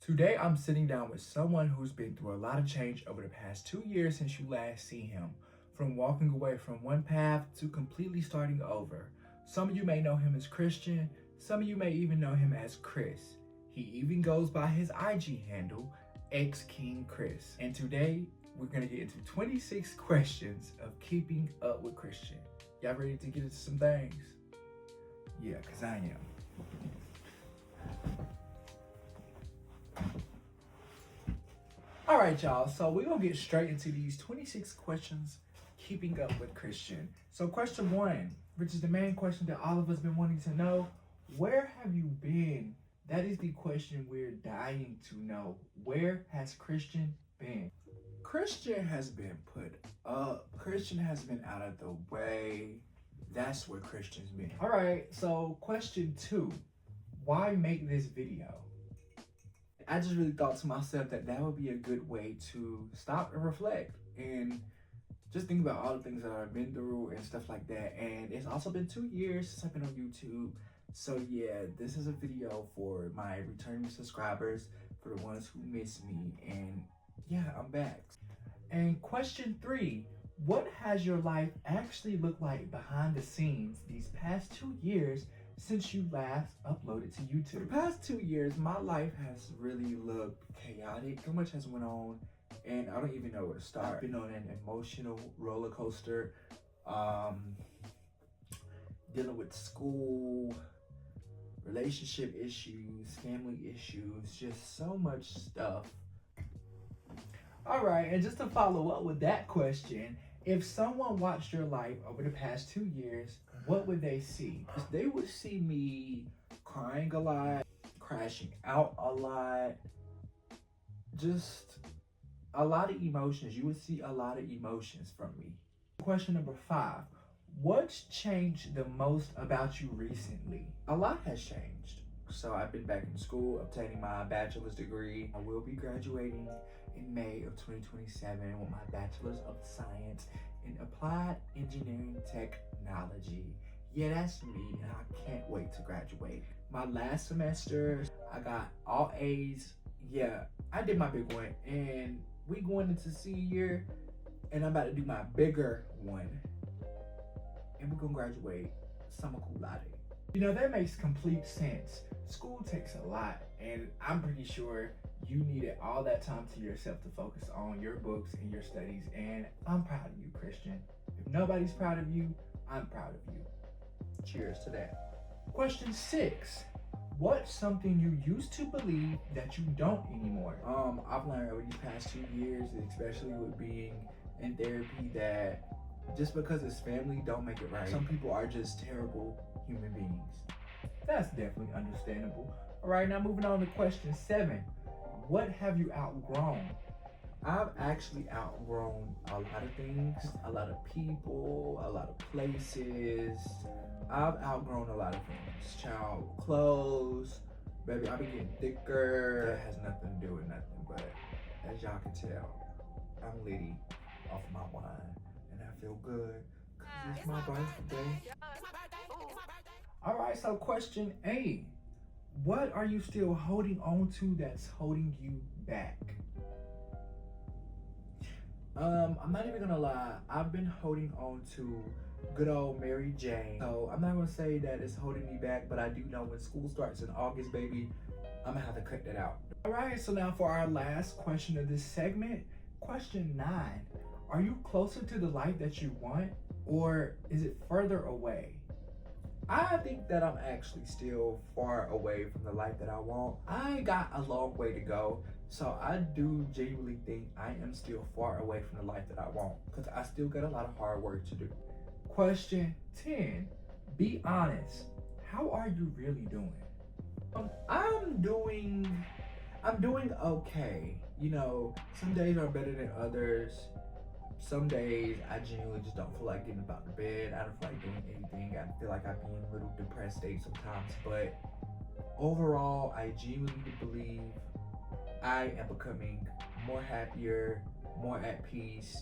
Today, I'm sitting down with someone who's been through a lot of change over the past 2 years since you last see him. From walking away from one path to completely starting over. Some of you may know him as Christian, some of you may even know him as Chris. He even goes by his IG handle, xKingChris. And today, we're gonna get into 26 questions of keeping up with Christian. Y'all ready to get into some things? Yeah, cause I am. All right, y'all, so we're gonna get straight into these 26 questions keeping up with Christian. So question one, which is the main question that all of us been wanting to know, where have you been? That is the question we're dying to know. Where has Christian been? Christian has been put up. Christian has been out of the way. That's where Christian's been. All right, so question two, why make this video? I just really thought to myself that that would be a good way to stop and reflect and just think about all the things that I've been through and stuff like that. And it's also been 2 years since I've been on YouTube. So yeah, this is a video for my returning subscribers, for the ones who miss me. And yeah, I'm back. And question three, what has your life actually looked like behind the scenes these past 2 years since you last uploaded to YouTube? The past 2 years, my life has really looked chaotic. So much has went on, and I don't even know where to start. I've been on an emotional roller coaster, dealing with school, relationship issues, family issues, just so much stuff. All right, and just to follow up with that question, if someone watched your life over the past 2 years, what would they see? They would see me crying a lot, crashing out a lot, just a lot of emotions. You would see a lot of emotions from me. Question number five, what's changed the most about you recently? A lot has changed. So I've been back in school, obtaining my bachelor's degree. I will be graduating in May of 2027 with my bachelor's of science in applied engineering technology. Yeah, that's me, and I can't wait to graduate. My last semester, I got all A's. Yeah, I did my big one, and we going into senior year, and I'm about to do my bigger one, and we're gonna graduate summa cum laude. You know, that makes complete sense. School takes a lot, and I'm pretty sure you needed all that time to yourself to focus on your books and your studies, and I'm proud of you, Christian. If nobody's proud of you, I'm proud of you. Cheers to that. Question six, what's something you used to believe that you don't anymore? I've learned over these past 2 years, especially with being in therapy, that just because it's family don't make it right. Some people are just terrible human beings. That's definitely understandable. All right, now moving on to question seven. What have you outgrown? I've actually outgrown a lot of things, a lot of people, a lot of places. I've outgrown a lot of things. Child, clothes, baby, I've been getting thicker. That has nothing to do with nothing, but as y'all can tell, I'm litty off my wine, and I feel good because it's my birthday. All right, so question 8. What are you still holding on to that's holding you back? I'm not even gonna lie. I've been holding on to good old Mary Jane. So I'm not gonna say that it's holding me back, but I do know when school starts in August, baby, I'm gonna have to cut that out. All right, so now for our last question of this segment, question 9. Are you closer to the life that you want, or is it further away? I think that I'm actually still far away from the life that I want. I got a long way to go, so I do genuinely think I am still far away from the life that I want, because I still got a lot of hard work to do. Question 10, be honest. How are you really doing? I'm doing okay. You know, some days are better than others. Some days I genuinely just don't feel like getting about the bed. I don't feel like doing anything. I feel like I'd be in a little depressed state sometimes. But overall, I genuinely believe I am becoming more happier, more at peace,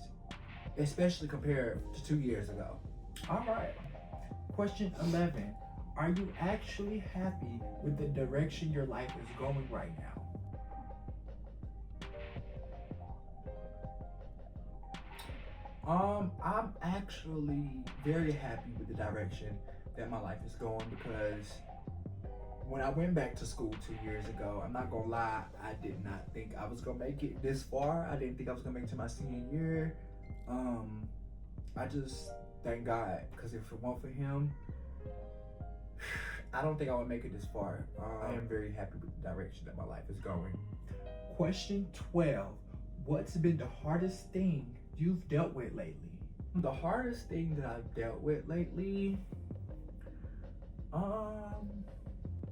especially compared to 2 years ago. All right. Question 11. Are you actually happy with the direction your life is going right now? I'm actually very happy with the direction that my life is going because when I went back to school 2 years ago, I'm not gonna lie, I did not think I was gonna make it this far. I didn't think I was gonna make it to my senior year. I just thank God because if it weren't for him, I don't think I would make it this far. I am very happy with the direction that my life is going. Question 12. What's been the hardest thing you've dealt with lately? The hardest thing that I've dealt with lately,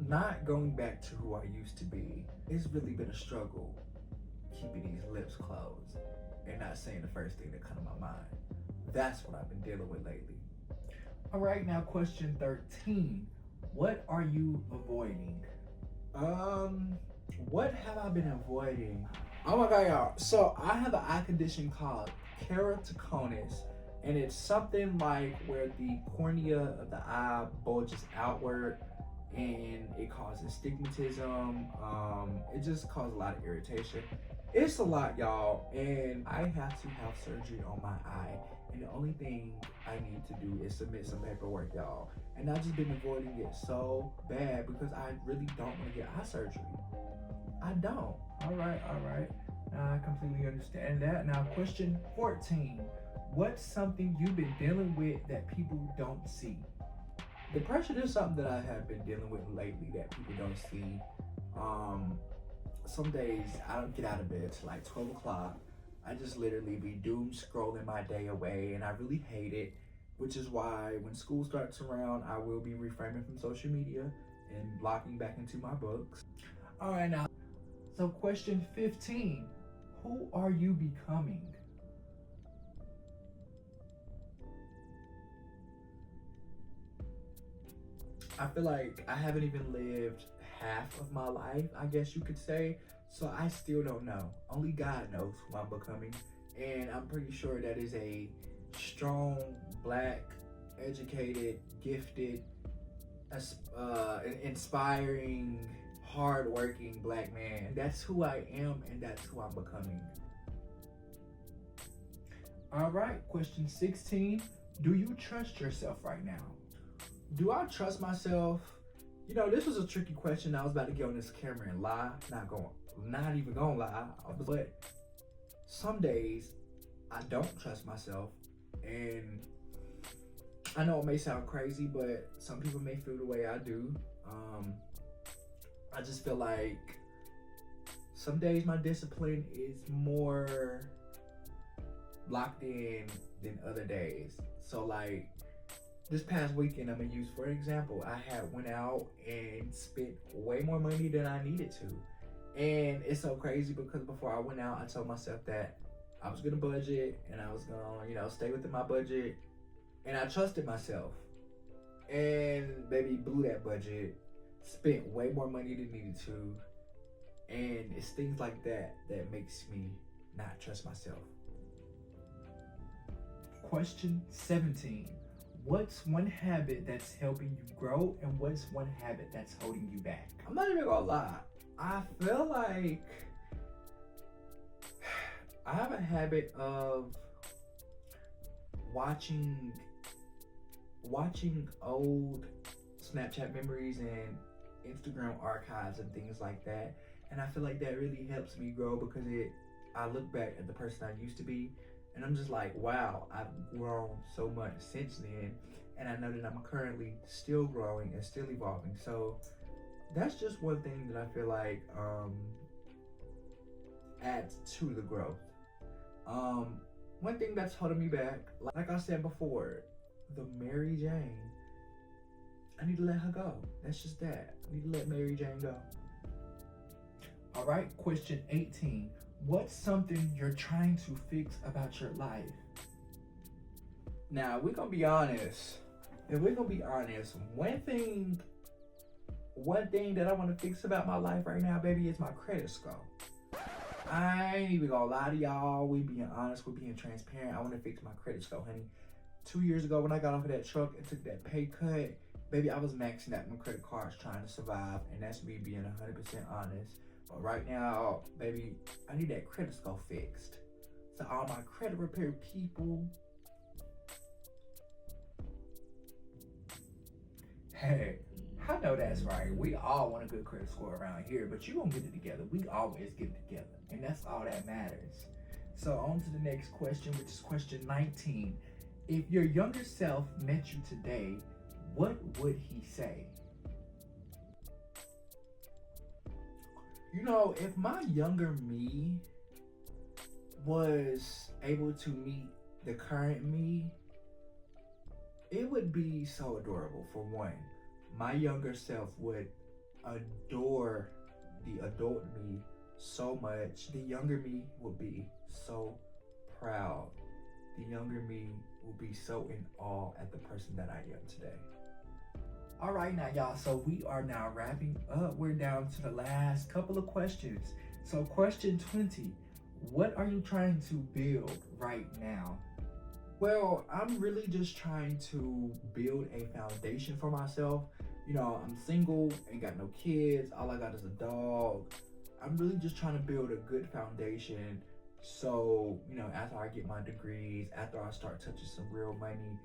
not going back to who I used to be. It's really been a struggle keeping these lips closed and not saying the first thing that comes to my mind. That's what I've been dealing with lately. All right, now question 13. What are you avoiding? What have I been avoiding? Oh my God, y'all. So I have an eye condition called keratoconus, and it's something like where the cornea of the eye bulges outward and it causes stigmatism. It just causes a lot of irritation. It's a lot, y'all, and I have to have surgery on my eye, and the only thing I need to do is submit some paperwork, y'all. And I've just been avoiding it so bad because I really don't want to get eye surgery. I don't. All right. I completely understand that. Now, question 14. What's something you've been dealing with that people don't see? Depression is something that I have been dealing with lately that people don't see. Some days I don't get out of bed till like 12 o'clock. I just literally be doom scrolling my day away, and I really hate it, which is why when school starts around, I will be reframing from social media and blocking back into my books. All right, now, so question 15, who are you becoming? I feel like I haven't even lived half of my life, I guess you could say. So I still don't know. Only God knows who I'm becoming. And I'm pretty sure that is a strong, black, educated, gifted, inspiring, hardworking black man. And that's who I am, and that's who I'm becoming. All right, question 16. Do you trust yourself right now? Do I trust myself? You know, this was a tricky question. I was about to get on this camera and lie. Not even gonna lie. But some days I don't trust myself. And I know it may sound crazy, but some people may feel the way I do. I just feel like some days my discipline is more locked in than other days. So like this past weekend, I'm gonna use for example, I had went out and spent way more money than I needed to. And it's so crazy because before I went out, I told myself that I was gonna budget and I was gonna, stay within my budget. And I trusted myself. And baby, blew that budget, spent way more money than needed to. And it's things like that that makes me not trust myself. Question 17. What's one habit that's helping you grow, and what's one habit that's holding you back? I'm not even gonna lie. I feel like I have a habit of watching old Snapchat memories and Instagram archives and things like that. And I feel like that really helps me grow because I look back at the person I used to be and I'm just like, wow, I've grown so much since then. And I know that I'm currently still growing and still evolving. So that's just one thing that I feel like adds to the growth. One thing that's holding me back, like I said before, the Mary Jane. I need to let her go. That's just that. I need to let Mary Jane go. All right, question 18. What's something you're trying to fix about your life? Now, we're gonna be honest. If we're gonna be honest, one thing that I want to fix about my life right now, baby, is my credit score. I ain't even gonna lie to y'all. We being honest, we're being transparent. I want to fix my credit score, honey. 2 years ago, when I got off of that truck and took that pay cut, baby, I was maxing out my credit cards trying to survive, and that's me being 100% honest. But right now, baby, I need that credit score fixed. So all my credit repair people, Hey, I know that's right. We all want a good credit score around here, but you gonna get it together. We always get it together, and that's all that matters. So on to the next question, which is question 19. If your younger self met you today, what would he say? You know, if my younger me was able to meet the current me, it would be so adorable. For one, my younger self would adore the adult me so much. The younger me would be so proud. The younger me will be so in awe at the person that I am today. All right, now, y'all, so we are now wrapping up. We're down to the last couple of questions. So, question 20, what are you trying to build right now? Well, I'm really just trying to build a foundation for myself. You know, I'm single, ain't got no kids, all I got is a dog. I'm really just trying to build a good foundation. So, you know, after I get my degrees, after I start touching some real money,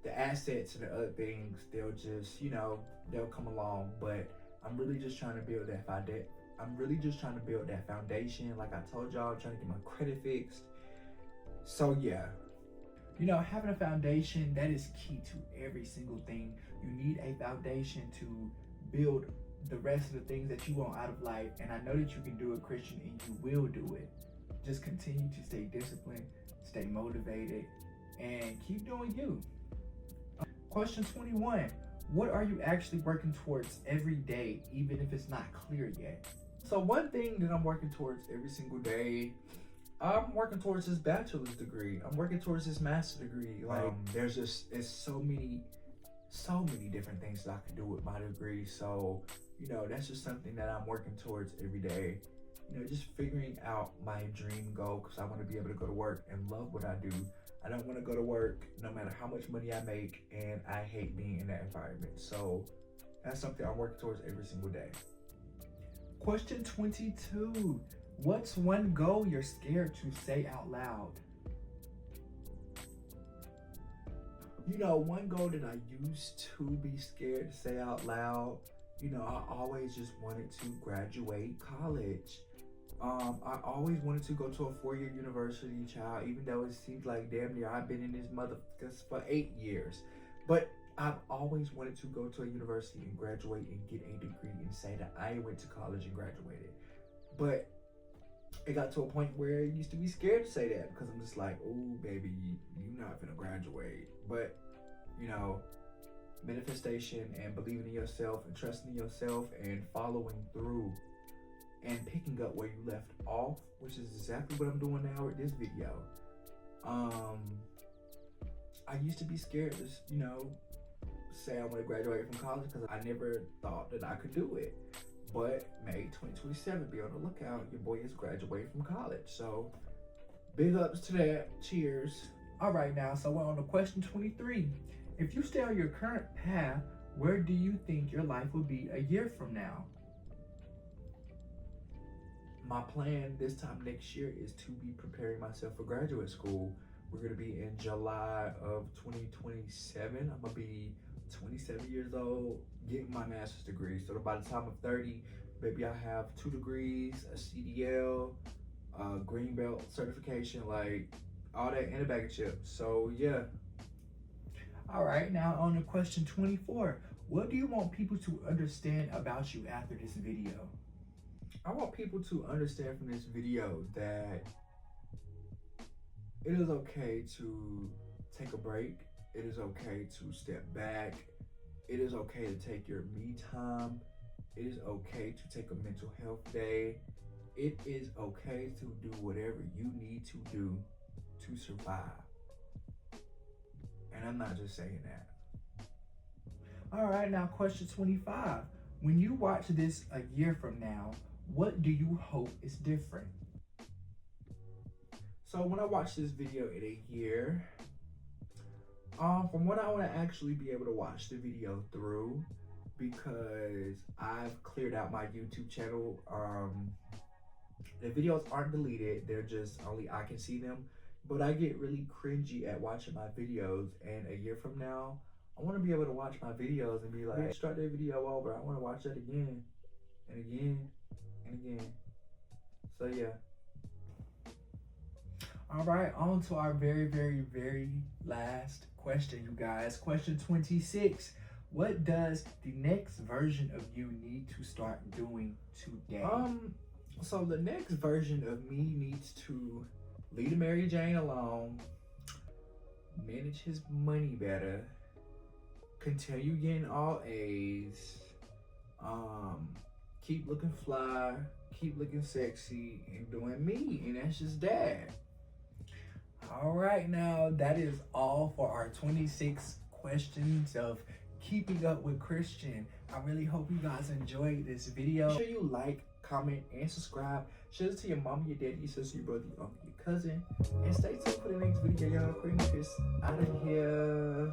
the assets and the other things, they'll just, you know, they'll come along. But I'm really just trying to build that foundation. I'm really just trying to build that foundation. Like I told y'all, I'm trying to get my credit fixed. So yeah, you know, having a foundation, that is key to every single thing. You need a foundation to build the rest of the things that you want out of life. And I know that you can do it, Christian, and you will do it. Just continue to stay disciplined, stay motivated, and keep doing you. Question 21. What are you actually working towards every day, even if it's not clear yet? So one thing that I'm working towards every single day, I'm working towards this bachelor's degree. I'm working towards this master's degree. Like, there's just, it's so many different things that I can do with my degree. So, you know, that's just something that I'm working towards every day. You know, just figuring out my dream goal, because I want to be able to go to work and love what I do. I don't want to go to work no matter how much money I make, and I hate being in that environment. So that's something I'm working towards every single day. Question 22. What's one goal you're scared to say out loud? You know, one goal that I used to be scared to say out loud, you know, I always just wanted to graduate college. I always wanted to go to a 4-year university, child, even though it seems like damn near I've been in this motherfucker for 8 years. But I've always wanted to go to a university and graduate and get a degree and say that I went to college and graduated. But it got to a point where I used to be scared to say that, because I'm just like, oh, baby, you're not gonna graduate. But, you know, manifestation and believing in yourself and trusting in yourself and following through and picking up where you left off, which is exactly what I'm doing now with this video. I used to be scared to, you know, say I want to graduate from college, because I never thought that I could do it. But May 2027, be on the lookout. Your boy is graduating from college. So big ups to that. Cheers. All right, now, so we're on to question 23. If you stay on your current path, where do you think your life will be a year from now? My plan this time next year is to be preparing myself for graduate school. We're going to be in July of 2027. I'm going to be 27 years old, getting my master's degree. So by the time I'm 30, maybe I have 2 degrees, a CDL, a green belt certification, like all that in a bag of chips. So yeah. All right, now on to question 24. What do you want people to understand about you after this video? I want people to understand from this video that it is okay to take a break. It is okay to step back. It is okay to take your me time. It is okay to take a mental health day. It is okay to do whatever you need to do to survive. And I'm not just saying that. All right, now question 25. When you watch this a year from now, what do you hope is different? So when I watch this video in a year, from what I want to actually be able to watch the video through, because I've cleared out my YouTube channel. The videos aren't deleted, they're just only I can see them. But I get really cringy at watching my videos, and a year from now, I want to be able to watch my videos and be like, start that video over. I want to watch that again and again and again. So yeah. All right, on to our very, very, very last question, you guys. Question 26. What does the next version of you need to start doing today? So the next version of me needs to leave Mary Jane alone, manage his money better, continue getting all A's, keep looking fly, keep looking sexy, and doing me, and that's just that. All right, now that is all for our 26 questions of keeping up with Christian. I really hope you guys enjoyed this video. Make sure you like, comment, and subscribe. Share this to your mom, your daddy, your sister, your brother, your uncle, your cousin. And stay tuned for the next video, y'all. Chris out of here.